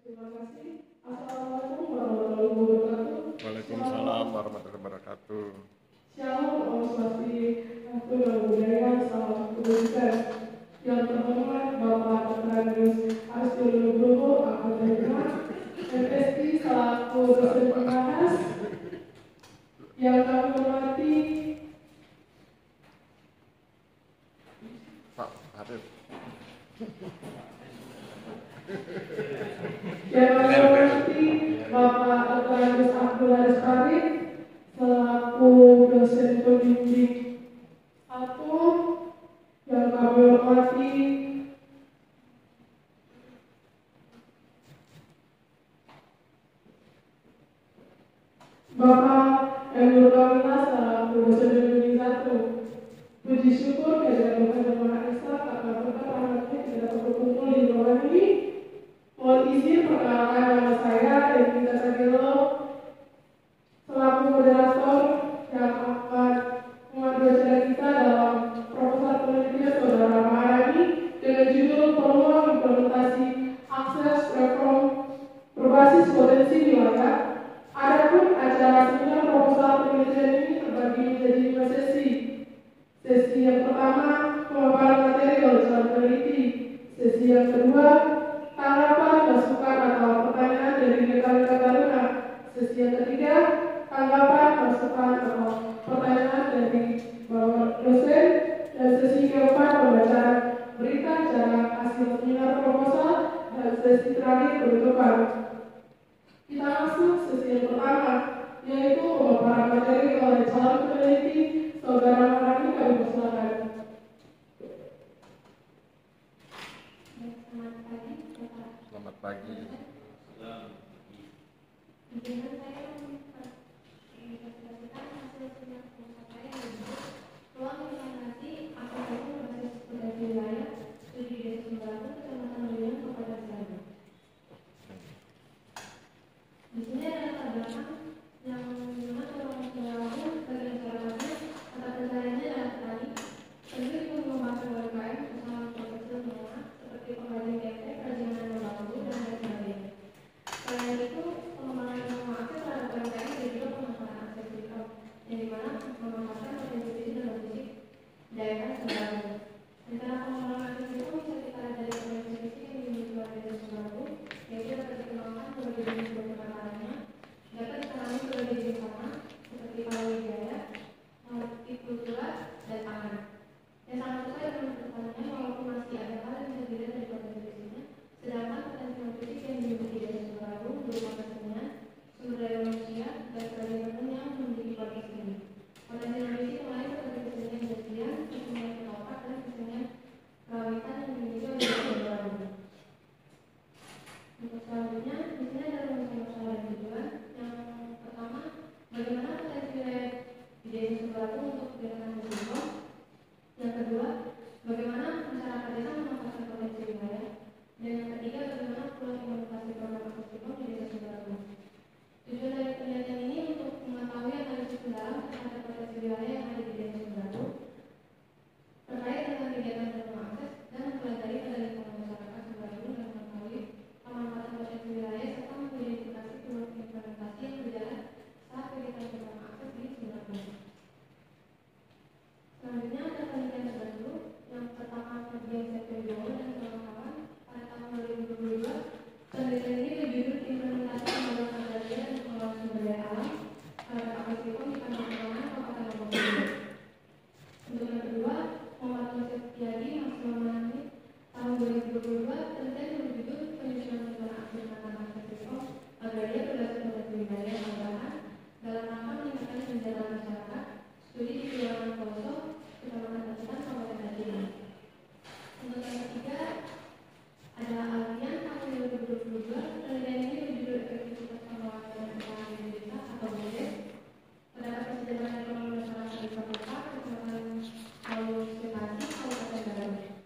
Terima kasih. Assalamualaikum warahmatullahi wabarakatuh. Waalaikumsalam warahmatullahi wabarakatuh. Shalom, Om Swastiastu, Namo Buddhaya, salam kebajikan. Yang terhormat Bapak Petrus Astio Nugroho, Akademika, MSI selaku dosen pengarah. Yang kami hormati Pak Arif. Yang kami hormati Bapak Petrus Abdul Haris Farid selaku dosen pembimbing 1. Yang kami hormati Bapak Emil Kamila selaku dosen pembimbing 1. Puji syukur kehadirat Tuhan Yang Maha Esa karena berkat rahmatnya kita dapat berkumpul di ruangan ini. Mohon izin perkenalkan nama saya Devita Sagelo selaku moderator yang akan mengambil acara kita dalam proposal penelitian Saudara Maharani dengan judul Peluang Implementasi Akses Reform Berbasis Potensi Wilayah. Adapun acara seminar proposal penelitian ini terbagi menjadi 5 sesi. Sesi yang pertama, pemaparan materi oleh calon peneliti. Sesi yang kedua, tanggapan, masukan atau pertanyaan dari rekan-rekan taruna. Sesi yang ketiga, tanggapan, masukan atau pertanyaan dari Bapak dosen. Dan sesi keempat, pembacaan berita acara hasil seminar proposal. Dan sesi terakhir, penutupan. Kita masuk sesi yang pertama, yaitu pemaparan materi oleh calon peneliti Saudara Maharani. Kami persilakan. Selamat pagi. Dengan saya menginvestasikan hasil seminar proposal saya yaitu peluang implementasi akses reform berbasis potensi wilayah studi desa Sumberlaku Kecamatan Luyan Kabupaten Cirebon. Di sini ada latar belakang yang dimana peluang Sumberlaku bagi masyarakatnya mata pencariannya adalah petani, tentu itu membahas UMKM usaha kecil menengah seperti pengrajin tempe, kerajinan bambu dan lain sebagainya. Selain itu, pengembangan ilmu akses terhadap UMKM dan juga pemanfaatan akses digital, yang dimana memanfaatkan potensi fisik dan logistik daerah Sumberlaku. Rencana pengembangan akses itu bisa kita lihat dari potensi fisik yang dimiliki oleh desa Sumberlaku, yaitu dapat dikembangkan berbagai jenis permasalahannya, dapat ditanami berbagai jenis tanah seperti pariwisata, hortikultura, dan pangan. Yang sangat sesuai dengan pertanyaannya, walaupun masih ada hal yang bisa dilihat dari potensi fisiknya, sedangkan potensi fisik yang dimiliki desa Sumberlaku berupa kesenian, sumber daya manusia, dan sebagainya yang memiliki potensi ini. Potensi fisik yang lain seperti kesenian jatian, kesenian penopak, dan kesenian kerawitan yang dimiliki oleh desa Sumberlaku. Untuk selanjutnya, di sini ada rumus masalah dan tujuan. Yang pertama, bagaimana potensi wilayah di desa Sumberlaku untuk kegiatan sosial. Yang kedua, bagaimana masyarakat desa memanfaatkan potensi wilayah. Dan yang ketiga, bagaimana peluang implementasi program akses di desa Sumberlaku. Tujuan dari penelitian ini untuk mengetahui analisis mendalam terhadap potensi wilayah yang ada di desa Sumberlaku terkait dengan kegiatan program akses dan mempelajari pada lingkungan masyarakat Sumberlaku dan mengetahui pemanfaatan potensi wilayah serta mengidentifikasi peluang implementasi yang berjalan saat kegiatan program akses di Sumberlaku. Selanjutnya ada penelitian terbaru yang pertama Ferdian September dan kawan-kawan pada tahun 2022. Penelitian ini berjudul implementasi pembangunan agraria dan pengelolaan sumber daya alam pada akses di Kabupaten Kabupaten Lombok. Untuk yang kedua, Muhammad Yosef Tiadi Maksimal Manani tahun 2022. Penelitian berjudul penyusunan rencana akses penanaman akses agraria berdasarkan potensi wilayah tambahan dalam rangka meningkatkan kesejahteraan masyarakat. Studi di Kelurahan Poso, Kecamatan Pacitan, Kabupaten Bandung. Untuk yang ketiga, ada Alfian tahun 2022. Penelitian ini berjudul efektivitas pengelolaan dan keuangan di desa atau BUDES terhadap kesejahteraan ekonomi masyarakat di Kabupaten Sulawesi Selatan, Kabupaten Bandung.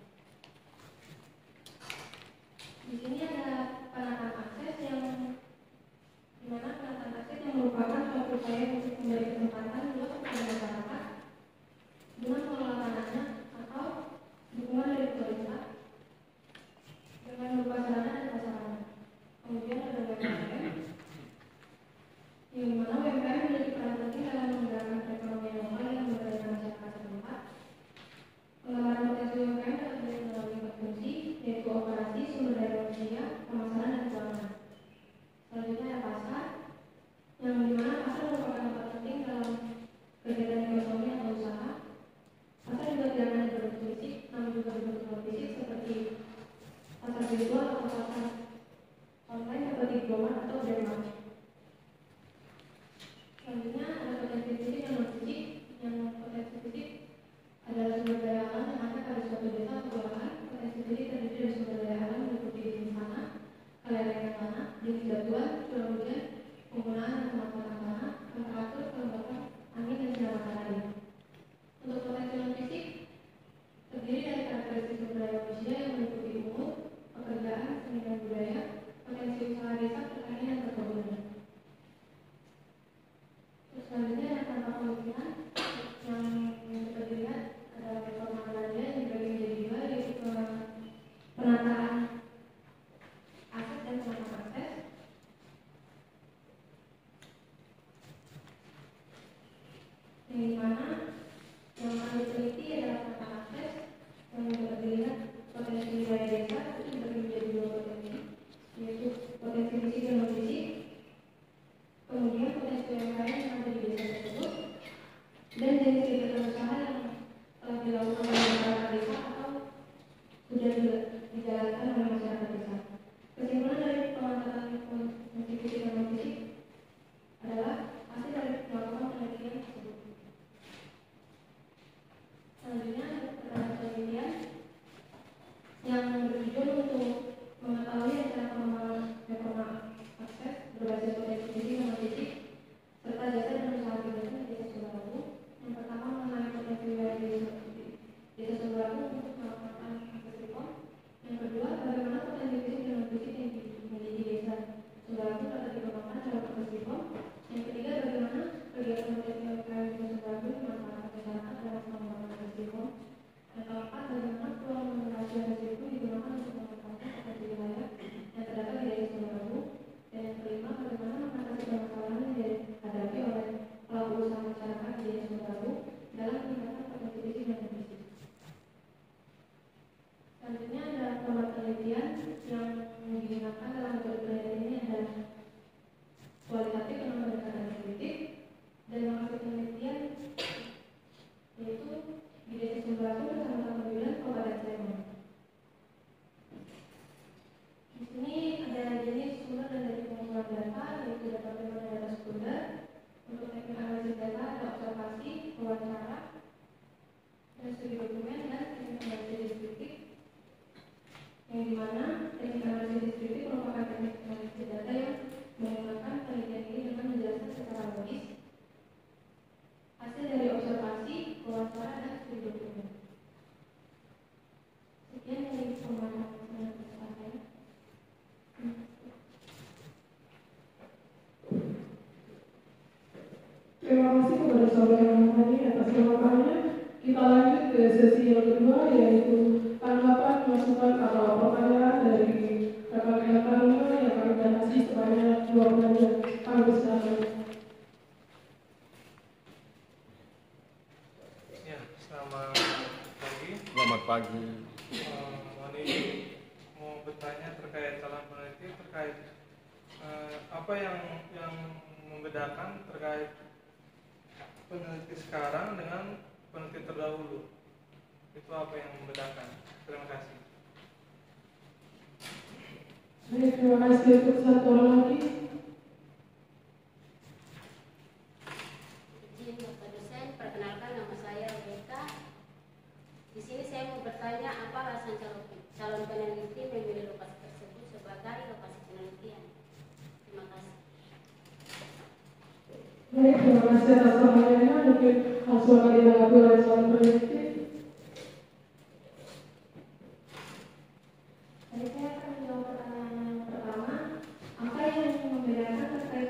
batuan, curah hujan, penggunaan dan pemanfaatan tanah, temperatur, kelembapan, angin dan sinar matahari. Untuk potensi non fisik terdiri dari karakteristik sumber daya manusia yang meliputi umur, pekerjaan, seni dan budaya, potensi usaha desa, pertanian dan perkebunan. Terus selanjutnya ada tanpa pemikiran yang bisa dilihat ada reforma agraria yang dibagi menjadi dua, yaitu penataan aset dan penataan akses. Yang dimana yang akan diteliti adalah penataan akses yang dapat dilihat potensi wilayah desa itu dibagi menjadi dua potensi, yaitu potensi fisik dan non fisik. Kemudian potensi UMKM yang ada di desa tersebut dan jenis kegiatan usaha yang telah dilakukan oleh masyarakat desa atau sudah dijalankan oleh masyarakat desa. Kesimpulan dari pemantauan potensi fisik dan non fisik adalah hasil dari melakukan penelitian tersebut. Selanjutnya ada pertanyaan penelitian yang bertujuan untuk mengetahui rencana pengembangan reforma akses berbasis potensi fisik dan non fisik serta jasa dan usaha kegiatan di desa Sumberlabu. Yang pertama mengenai potensi wilayah desa Sumberlabu untuk melakukan akses reform. Yang kedua, bagaimana potensi fisik dan non fisik yang dimiliki desa Sumberlabu dapat dikembangkan dalam akses reform. Yang ketiga, bagaimana kegiatan potensi UMKM di desa Sumberlabu dimanfaatkan masyarakat dalam pengembangan akses reform. Yang keempat, bagaimana peluang moderasi akses reform digunakan untuk mengembangkan potensi wilayah yang terdapat di desa Sumberlabu. Dan yang kelima, bagaimana mengatasi permasalahan yang dihadapi oleh pelaku usaha masyarakat di desa Sumberlabu dalam meningkatkan potensi fisik dan non fisik. Selanjutnya ada format penelitian yang digunakan dalam metode penelitian ini adalah kualitatif yang berdasarkan deskriptif dan lokasi penelitian yaitu di desa Sumberlabu bersama Pembimbingan Kabupaten Sleman. Di sini ada jenis sumber dan dari pengumpulan data, yaitu data primer dan data sekunder. Untuk teknik analisis data ada observasi, wawancara, dan studi dokumen dan teknik analisis deskriptif. Yang dimana teknik analisis deskriptif merupakan teknik analisis data yang menggunakan penelitian ini dengan menjelaskan secara logis hasil dari observasi, wawancara, dan studi dokumen. Sekian dari pemahaman saya. Terima kasih kepada saudara Mahdi atas jawabannya. Kita lanjut ke sesi yang kedua, yaitu tanggapan, masukan atau pertanyaan dari rekan-rekan Taruna yang kami batasi sebanyak 2 pertanyaan. Kami silakan. Ya, selamat pagi. Selamat pagi. Ini mau bertanya terkait calon peneliti terkait apa yang membedakan terkait peneliti sekarang dengan peneliti terdahulu. Itu apa yang membedakan? Terima kasih. Baik, terima kasih untuk satu orang lagi. Izin Bapak dosen, perkenalkan nama saya Rebecca. Di sini saya mau bertanya apa alasan calon peneliti memilih lokasi tersebut sebagai lokasi penelitian. Terima kasih. Baik, terima kasih atas pertanyaannya. Mungkin langsung akan ditanggapi oleh calon peneliti. Jadi saya akan menjawab pertanyaan yang pertama, apa yang membedakan terkait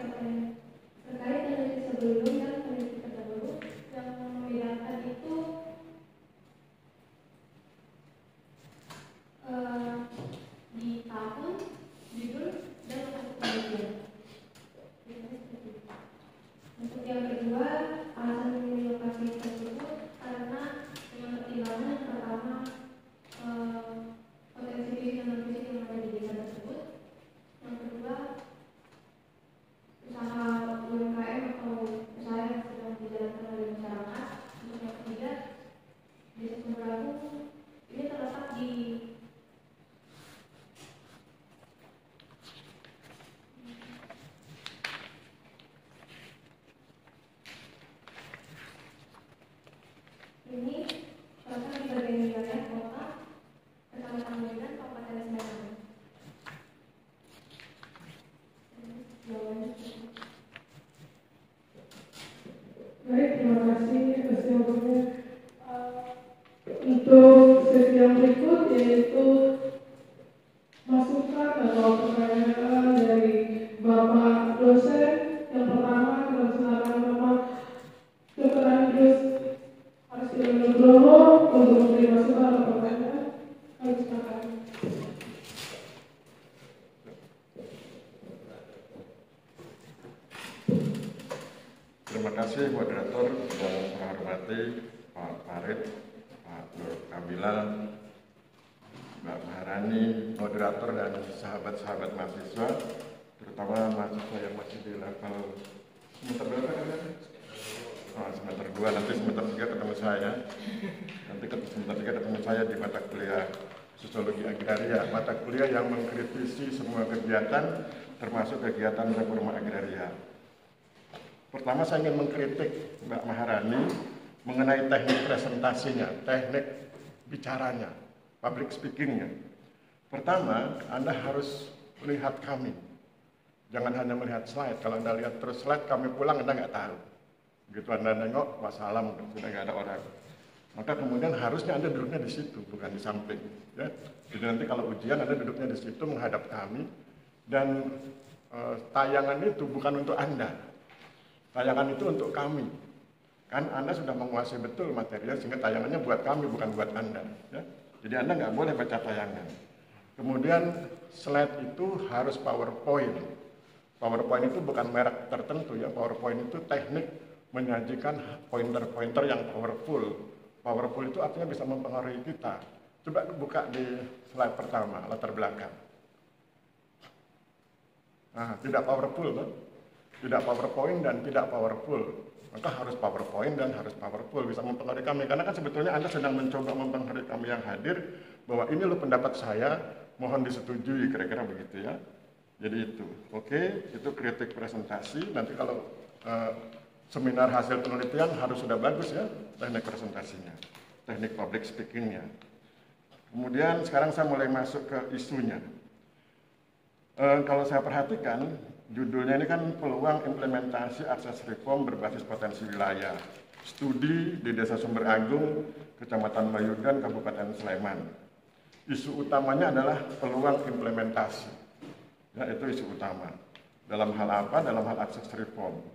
peneliti sebelum dan peneliti terdahulu. Yang membedakan itu di tahun, judul, dan lokasi penelitian. Untuk yang kedua, alasan memilih lokasi tersebut karena Terima kasih moderator yang saya hormati Pak Farid, Pak Nur Kamila, Mbak Maharani, moderator dan sahabat-sahabat mahasiswa, terutama mahasiswa yang masih di level semester berapa kan? Semester 2, nanti semester 3 ketemu saya. Nanti semester 3 ketemu saya di mata kuliah Sosiologi Agraria, mata kuliah yang mengkritisi semua kegiatan, termasuk kegiatan reforma agraria. Pertama saya ingin mengkritik Mbak Maharani mengenai teknik presentasinya, teknik bicaranya, public speakingnya. Pertama, Anda harus melihat kami. Jangan hanya melihat slide. Kalau Anda lihat terus slide, kami pulang Anda nggak tahu. Begitu Anda nengok, wassalam, sudah nggak ada orang. Maka kemudian harusnya Anda duduknya di situ, bukan di samping. Ya. Jadi nanti kalau ujian Anda duduknya di situ menghadap kami. Dan tayangan itu bukan untuk Anda. Tayangan itu untuk kami. Kan Anda sudah menguasai betul materinya sehingga tayangannya buat kami, bukan buat Anda. Ya. Jadi Anda nggak boleh baca tayangan. Kemudian slide itu harus PowerPoint. PowerPoint itu bukan merek tertentu ya. PowerPoint itu teknik menyajikan pointer-pointer yang powerful. Powerful itu artinya bisa mempengaruhi kita. Coba buka di slide pertama, latar belakang. Nah, tidak powerful, kan? Tidak PowerPoint dan tidak powerful. Maka harus PowerPoint dan harus powerful, bisa mempengaruhi kami. Karena kan sebetulnya Anda sedang mencoba mempengaruhi kami yang hadir, bahwa ini loh pendapat saya, mohon disetujui, kira-kira begitu ya. Jadi itu, oke, itu kritik presentasi. Nanti kalau seminar hasil penelitian harus sudah bagus ya, teknik presentasinya, teknik public speakingnya. Kemudian sekarang saya mulai masuk ke isunya. Kalau saya perhatikan, judulnya ini kan peluang implementasi akses reform berbasis potensi wilayah. Studi di Desa Sumber Agung, Kecamatan Mayudan, Kabupaten Sleman. Isu utamanya adalah peluang implementasi. Ya, itu isu utama. Dalam hal apa? Dalam hal akses reform.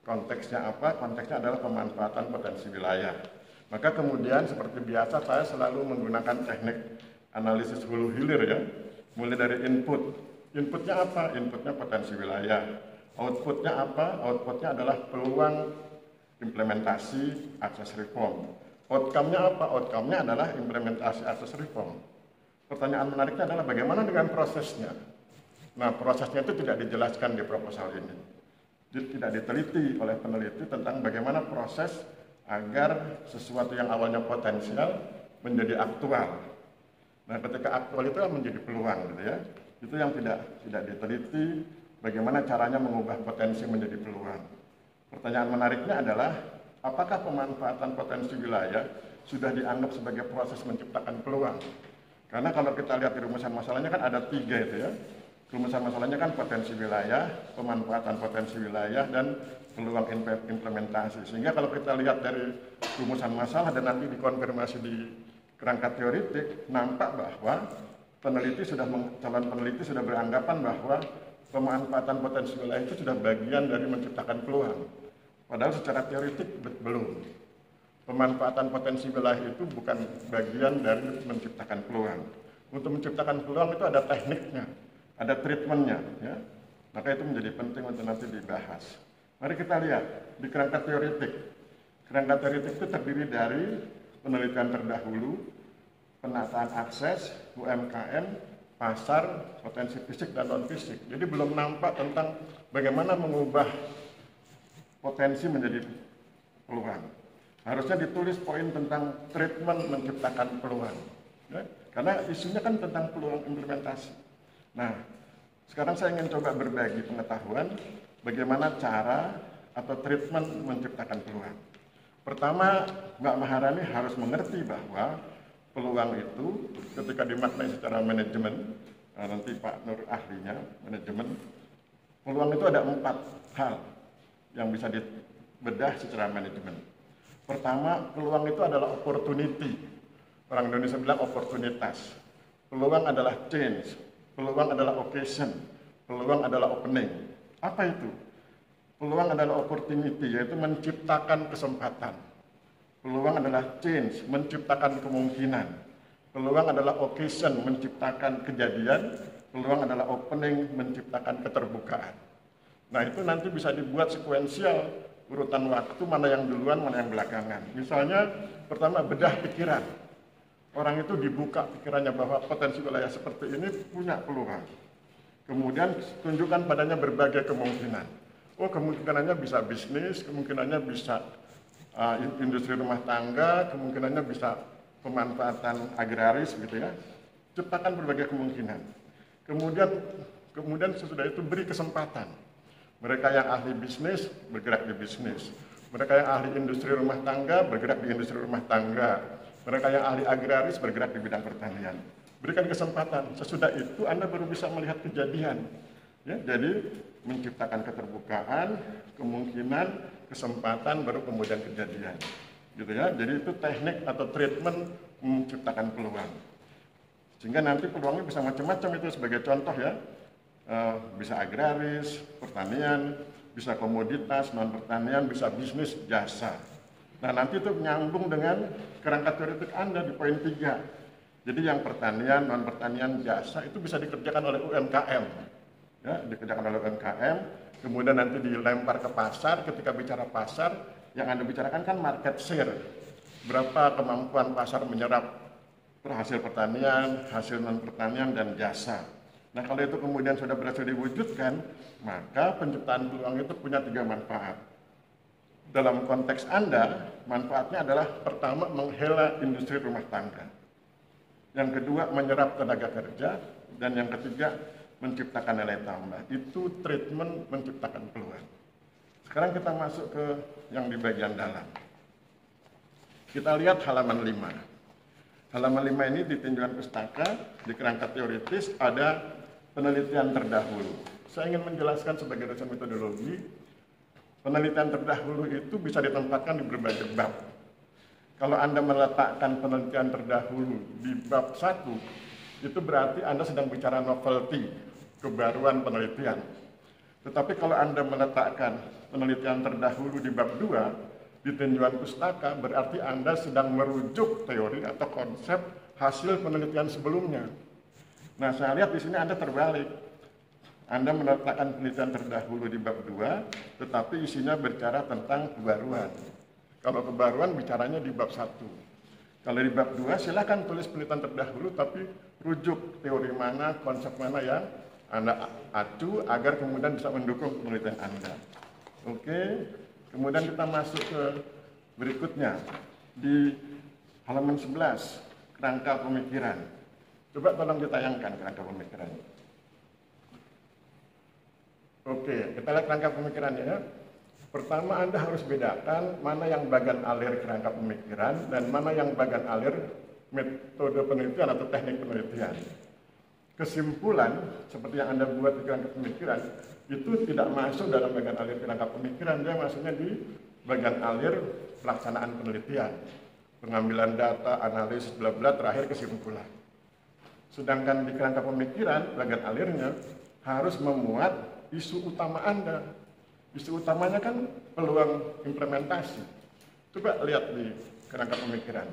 Konteksnya apa? Konteksnya adalah pemanfaatan potensi wilayah. Maka kemudian seperti biasa saya selalu menggunakan teknik analisis hulu hilir ya. Mulai dari input. Inputnya apa? Inputnya potensi wilayah. Outputnya apa? Outputnya adalah peluang implementasi akses reform. Outcome-nya apa? Outcome-nya adalah implementasi akses reform. Pertanyaan menariknya adalah bagaimana dengan prosesnya? Nah, prosesnya itu tidak dijelaskan di proposal ini. Tidak diteliti oleh peneliti tentang bagaimana proses agar sesuatu yang awalnya potensial menjadi aktual. Nah, ketika aktual itu menjadi peluang, gitu ya. Itu yang tidak diteliti, bagaimana caranya mengubah potensi menjadi peluang. Pertanyaan menariknya adalah, apakah pemanfaatan potensi wilayah sudah dianggap sebagai proses menciptakan peluang? Karena kalau kita lihat di rumusan masalahnya kan ada 3 itu ya. Rumusan masalahnya kan potensi wilayah, pemanfaatan potensi wilayah, dan peluang implementasi. Sehingga kalau kita lihat dari rumusan masalah dan nanti dikonfirmasi di kerangka teoritik, nampak bahwa calon peneliti sudah beranggapan bahwa pemanfaatan potensi wilayah itu sudah bagian dari menciptakan peluang. Padahal secara teoritik belum. Pemanfaatan potensi wilayah itu bukan bagian dari menciptakan peluang. Untuk menciptakan peluang itu ada tekniknya, ada treatmentnya, ya. Maka itu menjadi penting untuk nanti dibahas. Mari kita lihat di kerangka teoritik. Kerangka teoritik itu terdiri dari penelitian terdahulu, penataan akses, UMKM, pasar, potensi fisik dan non fisik. Jadi belum nampak tentang bagaimana mengubah potensi menjadi peluang. Harusnya ditulis poin tentang treatment menciptakan peluang, ya? Karena isunya kan tentang peluang implementasi. Nah, sekarang saya ingin coba berbagi pengetahuan bagaimana cara atau treatment menciptakan peluang. Pertama, Mbak Maharani harus mengerti bahwa peluang itu ketika dimaknai secara manajemen, nanti Pak Nur ahlinya manajemen, peluang itu ada 4 hal yang bisa dibedah secara manajemen. Pertama, peluang itu adalah opportunity. Orang Indonesia bilang oportunitas. Peluang adalah change. Peluang adalah occasion. Peluang adalah opening. Apa itu? Peluang adalah opportunity, yaitu menciptakan kesempatan. Peluang adalah change, menciptakan kemungkinan. Peluang adalah occasion, menciptakan kejadian. Peluang adalah opening, menciptakan keterbukaan. Nah, itu nanti bisa dibuat sekuensial urutan waktu, mana yang duluan, mana yang belakangan. Misalnya, pertama bedah pikiran. Orang itu dibuka pikirannya bahwa potensi wilayah seperti ini punya peluang. Kemudian tunjukkan padanya berbagai kemungkinan. Oh, kemungkinannya bisa bisnis, kemungkinannya bisa industri rumah tangga, kemungkinannya bisa pemanfaatan agraris gitu ya. Ciptakan berbagai kemungkinan. Kemudian sesudah itu beri kesempatan. Mereka yang ahli bisnis bergerak di bisnis. Mereka yang ahli industri rumah tangga bergerak di industri rumah tangga. Mereka yang ahli agraris bergerak di bidang pertanian. Berikan kesempatan. Sesudah itu Anda baru bisa melihat kejadian. Ya, jadi menciptakan keterbukaan, kemungkinan, kesempatan, baru kemudian kejadian. Gitu ya. Jadi itu teknik atau treatment menciptakan peluang. Sehingga nanti peluangnya bisa macam-macam itu sebagai contoh ya. Bisa agraris, pertanian, bisa komoditas, non-pertanian, bisa bisnis, jasa. Nah nanti itu nyambung dengan kerangka teoretik Anda di poin 3. Jadi yang pertanian, non-pertanian, jasa itu bisa dikerjakan oleh UMKM. Ya, dikerjakan oleh UMKM, kemudian nanti dilempar ke pasar. Ketika bicara pasar, yang Anda bicarakan kan market share. Berapa kemampuan pasar menyerap hasil pertanian, hasil non-pertanian, dan jasa. Nah kalau itu kemudian sudah berhasil diwujudkan, maka penciptaan peluang itu punya 3 manfaat. Dalam konteks Anda, manfaatnya adalah pertama menghela industri rumah tangga. Yang kedua menyerap tenaga kerja, dan yang ketiga menciptakan nilai tambah. Itu treatment menciptakan peluang. Sekarang kita masuk ke yang di bagian dalam. Kita lihat halaman 5. Halaman 5 ini di tinjauan pustaka, di kerangka teoritis ada penelitian terdahulu. Saya ingin menjelaskan sebagai dosen metodologi, penelitian terdahulu itu bisa ditempatkan di berbagai bab. Kalau Anda meletakkan penelitian terdahulu di bab 1, itu berarti Anda sedang bicara novelty, kebaruan penelitian. Tetapi kalau Anda meletakkan penelitian terdahulu di bab 2, di tinjauan pustaka, berarti Anda sedang merujuk teori atau konsep hasil penelitian sebelumnya. Nah, saya lihat di sini Anda terbalik. Anda meletakkan penelitian terdahulu di bab 2, tetapi isinya berbicara tentang kebaruan. Kalau kebaruan bicaranya di bab 1. Kalau di bab 2, silakan tulis penelitian terdahulu, tapi rujuk teori mana, konsep mana yang Anda acu agar kemudian bisa mendukung penelitian Anda. Oke, kemudian kita masuk ke berikutnya. Di halaman 11, kerangka pemikiran. Coba tolong ditayangkan kerangka pemikirannya. Oke, kita lihat kerangka pemikirannya ya. Pertama Anda harus bedakan mana yang bagian alir kerangka pemikiran dan mana yang bagian alir metode penelitian atau teknik penelitian. Kesimpulan seperti yang Anda buat di kerangka pemikiran itu tidak masuk dalam bagian alir kerangka pemikiran, dia masuknya di bagian alir pelaksanaan penelitian. Pengambilan data, analisis, bla bla, terakhir kesimpulan. Sedangkan di kerangka pemikiran, bagian alirnya harus memuat isu utama Anda. Isu utamanya kan peluang implementasi. Coba lihat di kerangka pemikiran.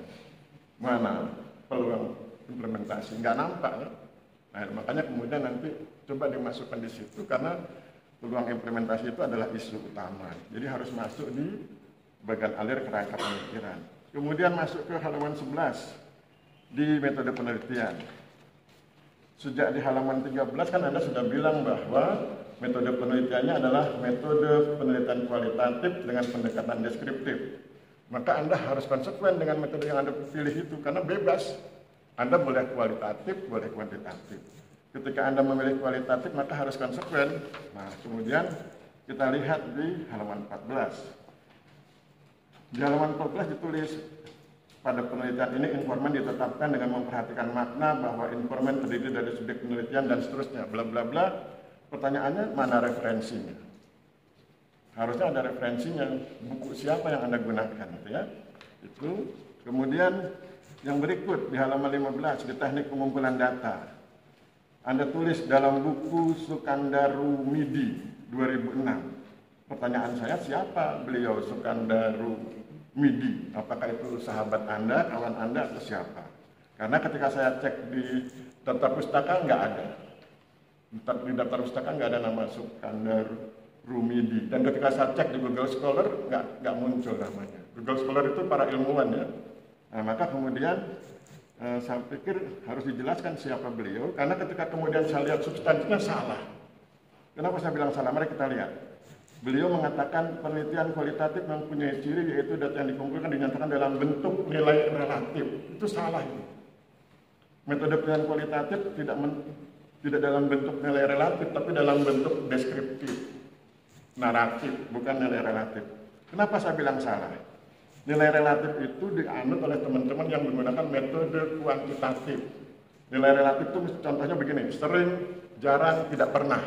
Mana peluang implementasi? Nggak nampak ya? Nah, makanya kemudian nanti coba dimasukkan di situ karena peluang implementasi itu adalah isu utama. Jadi harus masuk di bagian alir kerangka pemikiran. Kemudian masuk ke halaman 11 di metode penelitian. Sejak di halaman 13 kan Anda sudah bilang bahwa metode penelitiannya adalah metode penelitian kualitatif dengan pendekatan deskriptif. Maka Anda harus konsekuen dengan metode yang Anda pilih itu, karena bebas. Anda boleh kualitatif, boleh kuantitatif. Ketika Anda memilih kualitatif, maka harus konsekuen. Nah, kemudian kita lihat di halaman 14. Di halaman 14 ditulis, pada penelitian ini informan ditetapkan dengan memperhatikan makna bahwa informan terdiri dari subjek penelitian dan seterusnya, bla bla bla. Pertanyaannya, mana referensinya? Harusnya ada referensinya, buku siapa yang Anda gunakan, gitu ya. Itu. Kemudian yang berikut di halaman 15 di teknik pengumpulan data. Anda tulis dalam buku Sukandaru Midi 2006. Pertanyaan saya, siapa beliau Sukandaru Midi? Apakah itu sahabat Anda, kawan Anda, atau siapa? Karena ketika saya cek di daftar pustaka nggak ada. Di daftar pustaka nggak ada nama Sukandar Rumidi. Dan ketika saya cek di Google Scholar, nggak muncul namanya. Google Scholar itu para ilmuwan ya. Nah, maka kemudian saya pikir harus dijelaskan siapa beliau, karena ketika kemudian saya lihat substansinya salah. Kenapa saya bilang salah? Mari kita lihat. Beliau mengatakan penelitian kualitatif mempunyai ciri yaitu data yang dikumpulkan dinyatakan dalam bentuk nilai relatif. Itu salah itu. Metode penelitian kualitatif tidak dalam bentuk nilai relatif, tapi dalam bentuk deskriptif, naratif, bukan nilai relatif. Kenapa saya bilang salah? Nilai relatif itu dianut oleh teman-teman yang menggunakan metode kuantitatif. Nilai relatif itu contohnya begini, sering, jarang, tidak pernah.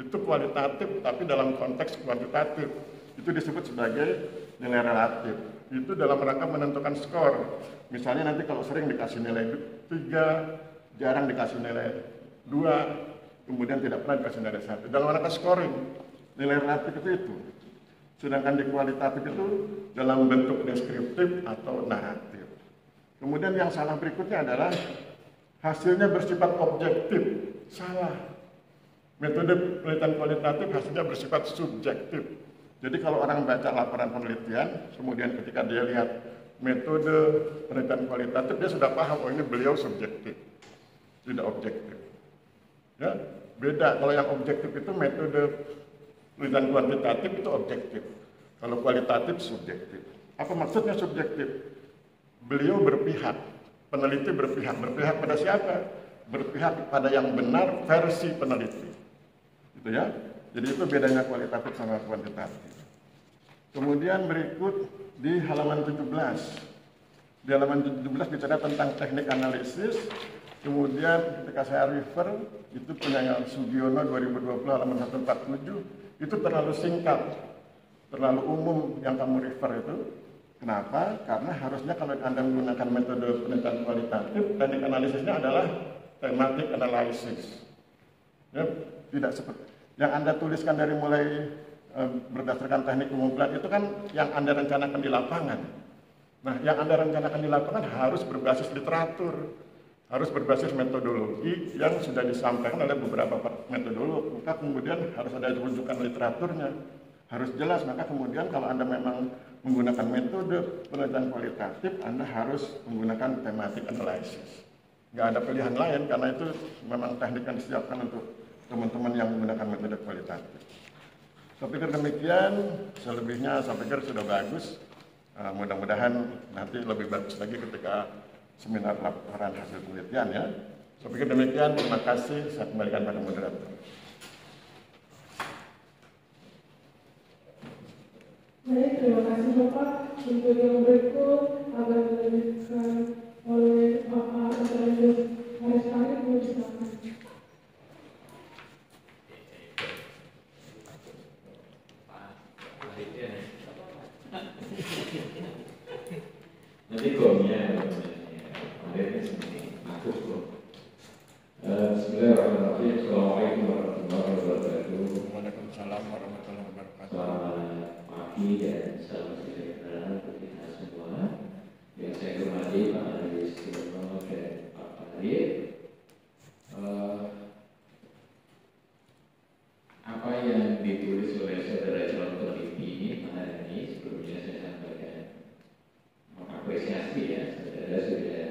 Itu kualitatif, tapi dalam konteks kuantitatif. Itu disebut sebagai nilai relatif. Itu dalam rangka menentukan skor. Misalnya nanti kalau sering dikasih nilai 3, jarang dikasih nilai 2, kemudian tidak pernah dikasih nilai 1. Dalam rangka scoring, nilai relatif itu. Sedangkan di kualitatif itu dalam bentuk deskriptif atau naratif. Kemudian yang salah berikutnya adalah hasilnya bersifat objektif. Salah. Metode penelitian kualitatif hasilnya bersifat subjektif. Jadi kalau orang baca laporan penelitian, kemudian ketika dia lihat metode penelitian kualitatif, dia sudah paham, oh ini beliau subjektif, tidak objektif. Ya, beda. Kalau yang objektif itu metode penelitian kuantitatif itu objektif. Kalau kualitatif subjektif. Apa maksudnya subjektif? Beliau berpihak, peneliti berpihak. Berpihak pada siapa? Berpihak pada yang benar versi peneliti. Gitu ya. Jadi itu bedanya kualitatif sama kuantitatif. Kemudian berikut di halaman 17. Di halaman 17 bicara tentang teknik analisis. Kemudian ketika saya refer, itu punya Sugiono 2020 halaman 147, itu terlalu singkat, terlalu umum yang kamu refer itu. Kenapa? Karena harusnya kalau Anda menggunakan metode penelitian kualitatif, teknik analisisnya adalah thematic analysis. Ya, tidak seperti yang Anda tuliskan dari mulai berdasarkan teknik pengumpulan itu kan yang Anda rencanakan di lapangan. Nah, yang Anda rencanakan di lapangan harus berbasis literatur, harus berbasis metodologi yang sudah disampaikan oleh beberapa metodolog. Maka kemudian harus ada rujukan literaturnya, harus jelas. Maka kemudian kalau Anda memang menggunakan metode penelitian kualitatif, Anda harus menggunakan thematic analysis. Nggak ada pilihan lain karena itu memang teknik yang disiapkan untuk teman-teman yang menggunakan metode kualitatif. Saya pikir demikian, selebihnya saya pikir sudah bagus. Mudah-mudahan nanti lebih bagus lagi ketika seminar laporan hasil penelitian ya. Saya pikir demikian, terima kasih. Saya kembalikan pada moderator. Baik, terima kasih Bapak. Untuk yang berikut akan dilanjutkan oleh Bapak Dr. Haris Arif. Silakan. Nanti gomnya modelnya seperti aku bro. Bismillahirrahmanirrahim. Assalamualaikum warahmatullahi wabarakatuh. Waalaikumsalam warahmatullahi wabarakatuh. Selamat pagi dan salam sejahtera untuk kita semua. Yang saya hormati Pak Haris Sugiono dan Pak Arif. Apa yang ditulis oleh saudara calon peneliti hari ini sebelumnya saya sampaikan mengapresiasi ya, saudara sudah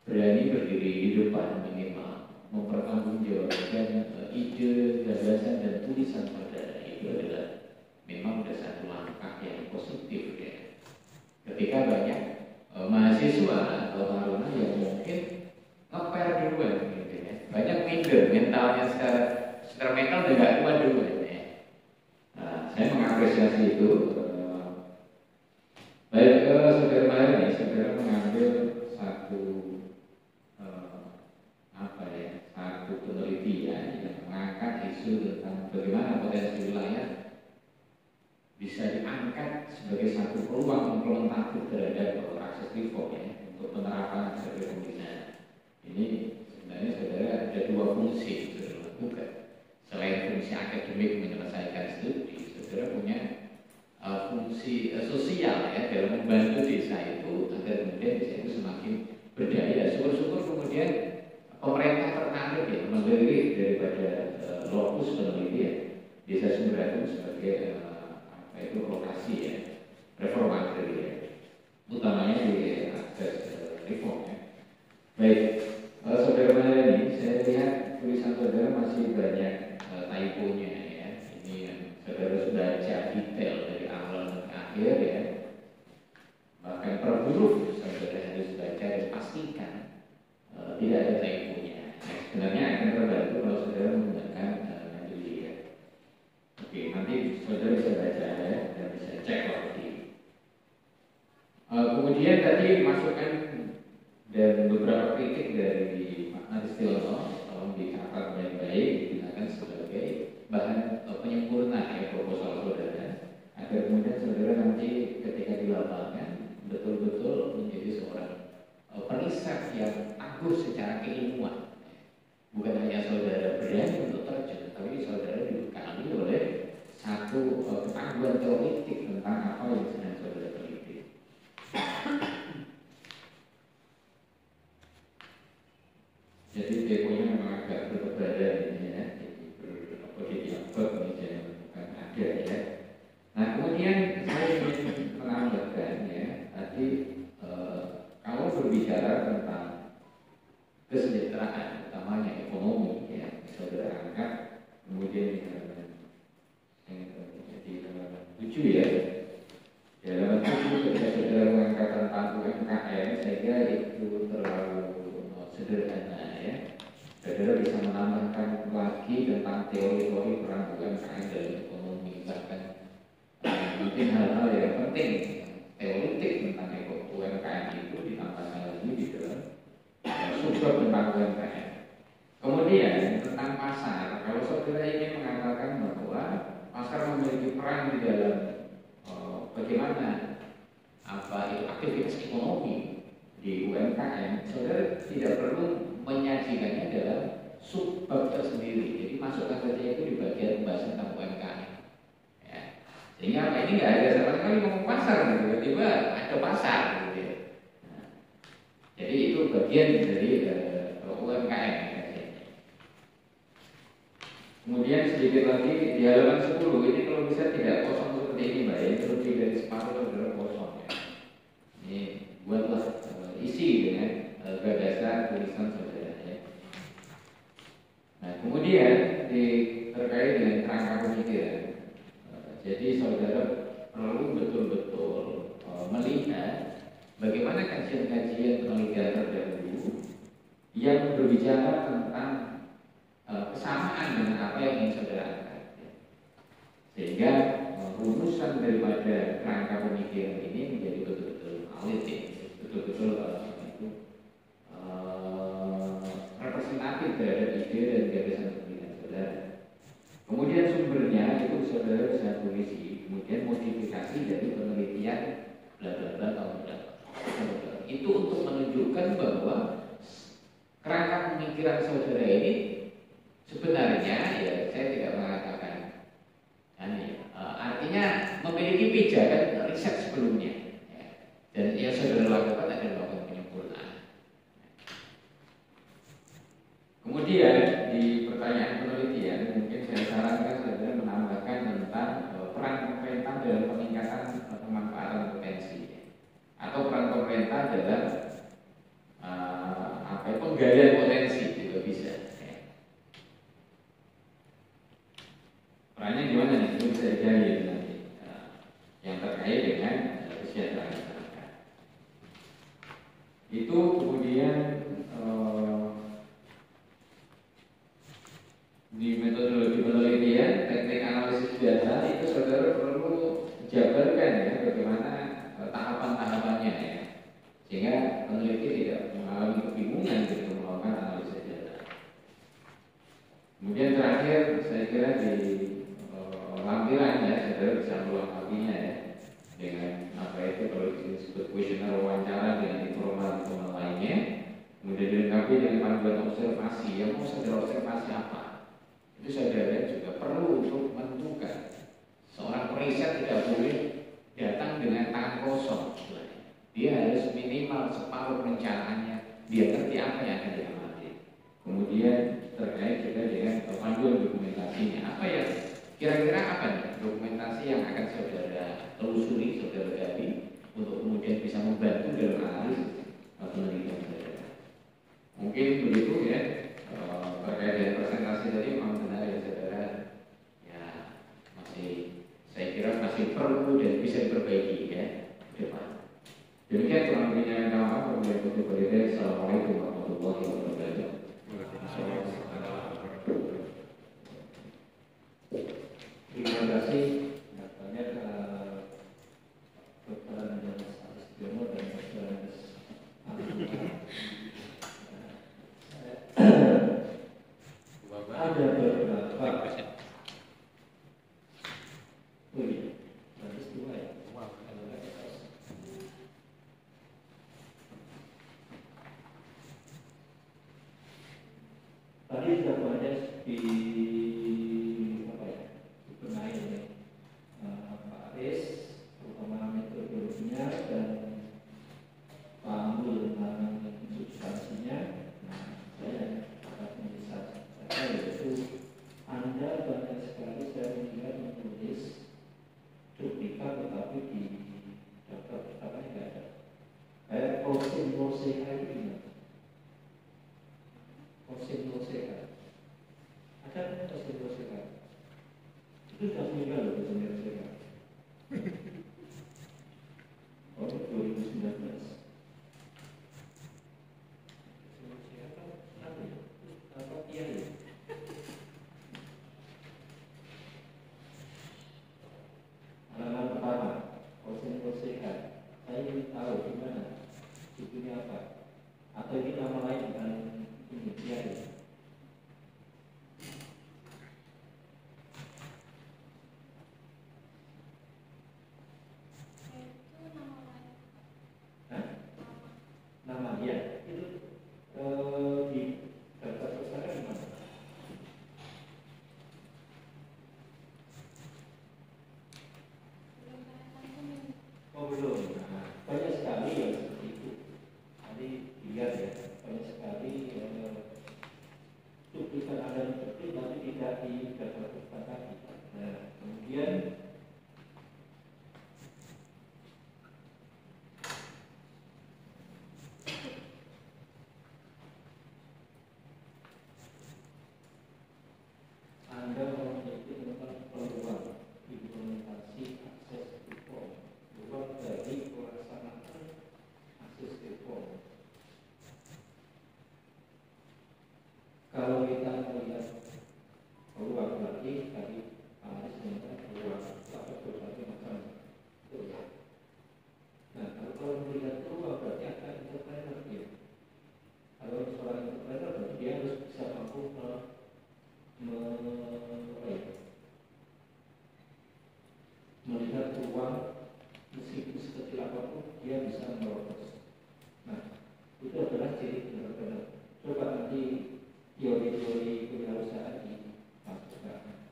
berani berdiri di depan minimal mempertanggungjawabkan ide, gagasan dan tulisan saudara. Itu adalah memang ada satu langkah yang positif ya. Ketika banyak mahasiswa atau taruna yang mungkin ngeper duluan gitu ya, banyak minder mentalnya secara mental udah gak kuat duluan ya. Nah, saya mengapresiasi itu. Baik, saudara Mahir nih, saudara mengambil satu satu penelitian yang mengangkat isu tentang bagaimana potensi wilayah bisa diangkat sebagai satu peluang implementatif terhadap akses reform ya, untuk penerapan akses reform di sana. Ini sebenarnya saudara ada dua fungsi yang saudara lakukan. Selain fungsi akademik menyelesaikan studi, saudara punya fungsi sosial ya, dalam membantu desa itu agar kemudian desa itu semakin berdaya. Syukur-syukur kemudian pemerintah tertarik ya melirik daripada lokus penelitian Desa Sumber Agung sebagai lokasi ya reforma agraria, utamanya di akses reform ya. Baik, saudara Maharani, saya lihat tulisan saudara masih banyak typo-nya ya. Ini yang saudara sudah baca detail dari awal sampai akhir ya. Bahkan per huruf saudara harus baca dan pastikan tidak ada typo-nya. Nah, sebenarnya akan terbantu kalau saudara menggunakan Mendeley ya. Oke, nanti saudara bisa baca ya dan bisa cek lagi. Kemudian tadi masukan dan beberapa kritik dari Pak Naristiono tolong dicatat baik-baik, digunakan sebagai bahan penyempurna ya proposal saudara, agar kemudian saudara nanti ketika di lapangan betul-betul menjadi seorang periset yang tangguh secara keilmuan. Bukan hanya saudara berani untuk terjun, tapi saudara dibekali oleh satu ketangguhan teoritik tentang apa yang sedang saudara teliti. Jadi deponya memang agak bertebaran ini ya, jadi bukan ada ya. Nah kemudian saya ingin menambahkan ya, tadi kalau berbicara tentang kesejahteraan, utamanya ekonomi ya, saudara angkat, kemudian jadi 7 ya. Dalam 7 ketika saudara mengangkat tentang UMKM, saya kira itu terlalu sederhana ya. Saudara bisa menambahkan lagi tentang teori-teori peran UMKM dalam ekonomi, bahkan mungkin hal-hal yang penting teoritik tentang UMKM itu ditambahkan lagi di dalam subbab tentang UMKM. Kemudian tentang pasar, kalau saudara ingin mengatakan bahwa pasar memiliki peran di dalam bagaimana aktivitas ekonomi di UMKM, saudara tidak perlu menyajikannya dalam subbab tersendiri. Jadi masukkan saja itu di bagian pembahasan tentang UMKM. Ya. Sehingga ini nggak ada sama sekali ngomong pasar, tiba-tiba ada pasar. Gitu ya. Nah, jadi itu bagian dari UMKM. Kemudian sedikit lagi di halaman 10 ini kalau bisa tidak kosong seperti ini Mbak ya, lebih dari separuh saudara kosong ya. Ini buatlah isi dengan gagasan tulisan saudara ya. Nah kemudian terkait dengan kerangka pemikiran, jadi saudara perlu betul-betul melihat bagaimana kajian-kajian penelitian terdahulu yang berbicara tentang kesamaan dengan apa yang ingin saudara angkat ya. Sehingga rumusan daripada kerangka pemikiran ini menjadi betul-betul valid ya, betul-betul representatif terhadap ide dan gagasan pemikiran saudara. Kemudian sumbernya itu saudara bisa tulis, kemudian modifikasi dari penelitian bla bla bla tahun berapa. Itu untuk menunjukkan bahwa kerangka pemikiran saudara ini sebenarnya ya saya tidak mengatakan artinya memiliki pijakan riset sebelumnya ya. Dan yang saudara lakukan adalah melakukan penyempurnaan. Kemudian di pertanyaan penelitian mungkin saya sarankan saudara menambahkan tentang peran pemerintah dalam peningkatan pemanfaatan potensi ya. Atau peran pemerintah dalam penggalian potensi juga bisa. Perannya gimana nih? Itu bisa digali nanti yang terkait dengan kesejahteraan masyarakat. Itu kemudian di metodologi penelitian, teknik analisis data itu saudara perlu jabarkan ya bagaimana tahapan-tahapannya ya, sehingga peneliti tidak mengalami kebingungan ketika melakukan analisis data. Kemudian terakhir saya kira di lampiran ya, saudara bisa melengkapinya ya dengan apa itu kalau disebut kuesioner wawancara dengan informal lainnya. Kemudian dilengkapi dengan panduan observasi. Yang mau saudara observasi apa? Itu saudara juga perlu untuk menentukan. Seorang periset tidak boleh datang dengan tangan kosong. Dia harus minimal separuh perencanaannya. Dia ngerti apa yang akan diamati. Kemudian terkait juga dengan panduan dokumentasinya. Apa yang Kira-kira apa nih dokumentasi yang akan saudara telusuri, saudara gali untuk kemudian bisa membantu dalam analisis penelitian saudara? Mungkin begitu ya. Terkait dengan presentasi tadi memang benar ya saudara. Ya masih, saya kira masih perlu dan bisa diperbaiki ya ke depan. Demikian kurang lebihnya. Maaf. Assalamualaikum warahmatullahi wabarakatuh. Terima kasih banyak Dr. Anjas Aristiono dan Dr. Anjas ada beberapa. Oh iya, bagus dua ya. Tadi sudah banyak di dibenahi oleh Pak Aris, terutama metodologinya dan Pak Ambul tentang substansinya. Nah, saya akan bisa yaitu Anda banyak sekali saya melihat menulis duplikat tetapi di daftar pertamanya tidak ada. Kayak Kosim Roseha itu ingat? Kosim Roseha. Ada Kosim Roseha? Itu sudah meninggal loh Kosim Roseha. Oh, 2019. Halaman pertama, konsen-konsekan. Saya ingin tahu gimana, judulnya apa, atau ini nama lain bukan ini dia ini. Nama dia itu di daftar pustaka di mana? Oh belum. Nah, banyak sekali yang seperti itu. Tadi dilihat ya, banyak sekali duplikat ada seperti tapi tidak di daftar pustaka. Nah, kemudian Anda memiliki tentang peluang implementasi akses reform, peluang dari pelaksanaan akses reform. Kalau kita melihat peluang berarti tadi harus melihat peluang tapi berbagai macam peluang. Nah, kalau melihat peluang berarti akan entrepreneur dia. Kalau seorang entrepreneur berarti dia harus bisa mampu melihat peluang meskipun sekecil apapun dia bisa menerobos. Nah, itu adalah ciri entrepreneur. Coba nanti teori-teori kewirausahaan dimasukkan.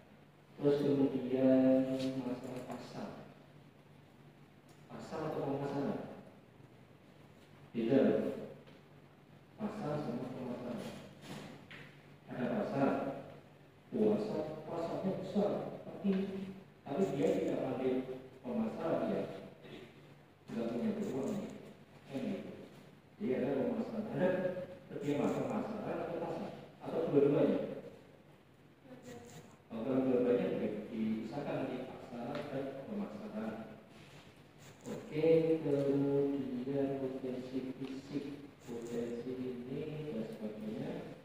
Terus kemudian masalah pasar atau pemasaran. Beda loh. Pasar sama pemasaran. Ada pasar, pasarnya besar, tapi dia tidak pandai pemasaran, dia tidak punya peluang. Gitu. Dia ada pemasaran, ada dia masuk pemasaran atau pasar atau dua-duanya. Kalau dua-duanya dipisahkan di pasar dan pemasaran. Oke, kemudian potensi fisik, potensi ini dan sebagainya.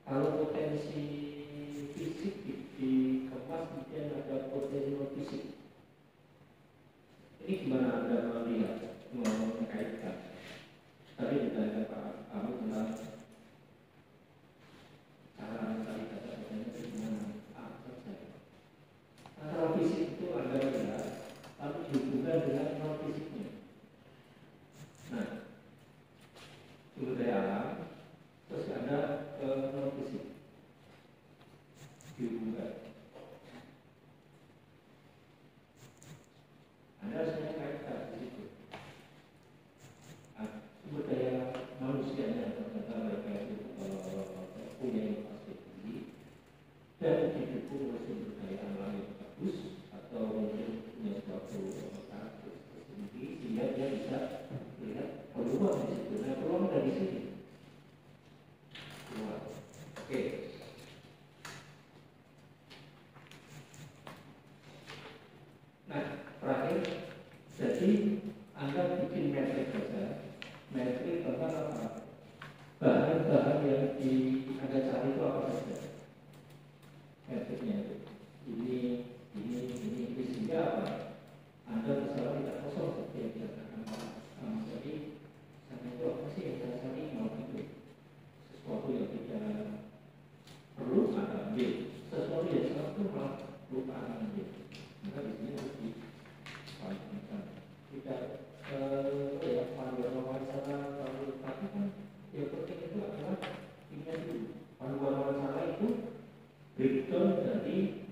Kalau potensi fisik dikemas kemudian ada potensi non fisik. Ini gimana Anda melihat, mengkaitkan? Tadi ditanya Pak Amu tentang cara mencari data-datanya itu gimana? Antara fisik itu Anda lihat, tapi dihubungkan dengan non fisiknya. Nah, sumber daya alam, terus ada non fisik dihubungkan. Anda harus kaitkan di situ. Oke. Nah, terakhir, jadi Anda bikin metrik saja. Metrik tentang apa? Bahan-bahan yang Anda cari itu apa saja? Metriknya ini sehingga apa? Anda misalnya tidak kosong seperti yang dikatakan Pak. Jadi saya itu apa sih yang saya cari mau itu sesuatu yang tidak perlu Anda ambil, sesuatu yang sangat perlu lupa Anda ambil. Maka di sini harus dipastikan tidak ya panduan wawancara kalau tapi kan yang penting itu adalah ingat dulu panduan wawancara itu breakdown dari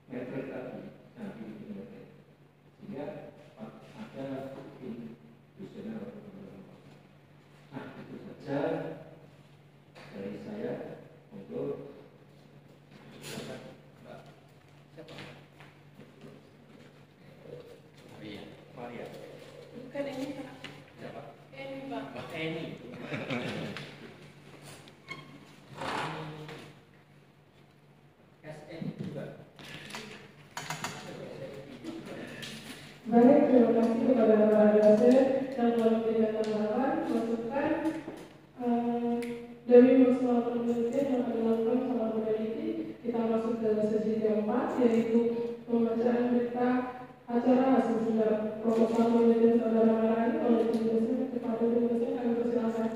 metrik tadi. Nah, ini metrik sehingga ada kuesioner. Nah, itu saja dari saya untuk Mbak siapa? Maria. Bukan ini Pak. Siapa? Ini Pak. Ini. SN juga. Baik, terima kasih kepada para dosen yang telah memberikan tambahan, masukan dari masalah penelitian yang akan dilakukan selama peneliti. Kita masuk ke sesi keempat, yaitu pembacaan berita acara hasil sidang proposal penelitian saudara Marani oleh tim dosen. Kepada tim dosen kami persilakan.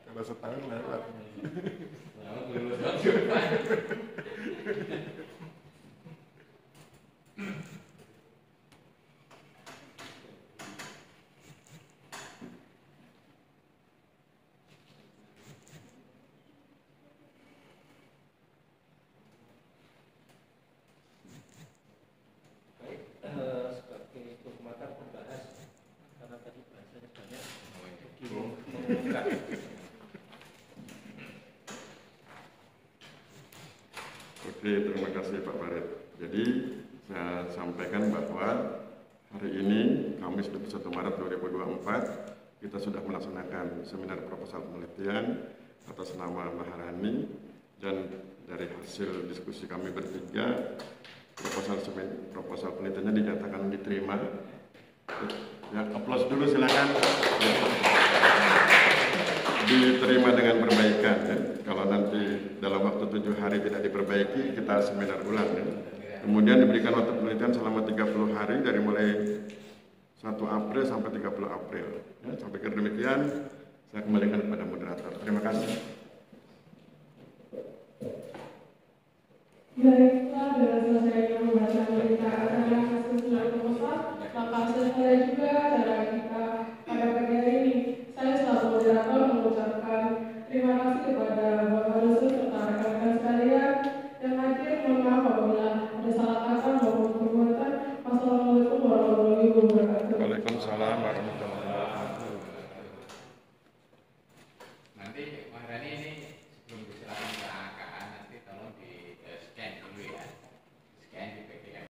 Kalau setahun lewat. Sebagai penguatan pembahas karena tadi bahasanya banyak. Oke, terima kasih Pak Farid. Jadi saya sampaikan bahwa hari ini Kamis 21 Maret 2024 kita sudah melaksanakan seminar proposal penelitian atas nama Maharani, dan dari hasil diskusi kami bertiga proposal penelitiannya dinyatakan diterima. Ya, aplaus dulu silakan. Ya. Diterima dengan perbaikan. Ya. Kalau nanti dalam waktu 7 hari tidak diperbaiki, kita seminar ulang. Ya. Kemudian diberikan waktu penelitian selama 30 hari dari mulai 1 April sampai 30 April. Ya, sampai ke demikian, saya kembalikan kepada moderator. Terima kasih. Baiklah, dengan selesainya pembacaan berita acara hasil sidang proposal, maka selesai juga acara kita pada pagi hari ini. Saya selaku moderator mengucapkan terima kasih kepada Bapak dosen serta rekan-rekan sekalian. Dan akhir, mohon maaf apabila ada salah kata maupun perbuatan. Wassalamualaikum warahmatullahi wabarakatuh. Waalaikumsalam warahmatullahi wabarakatuh.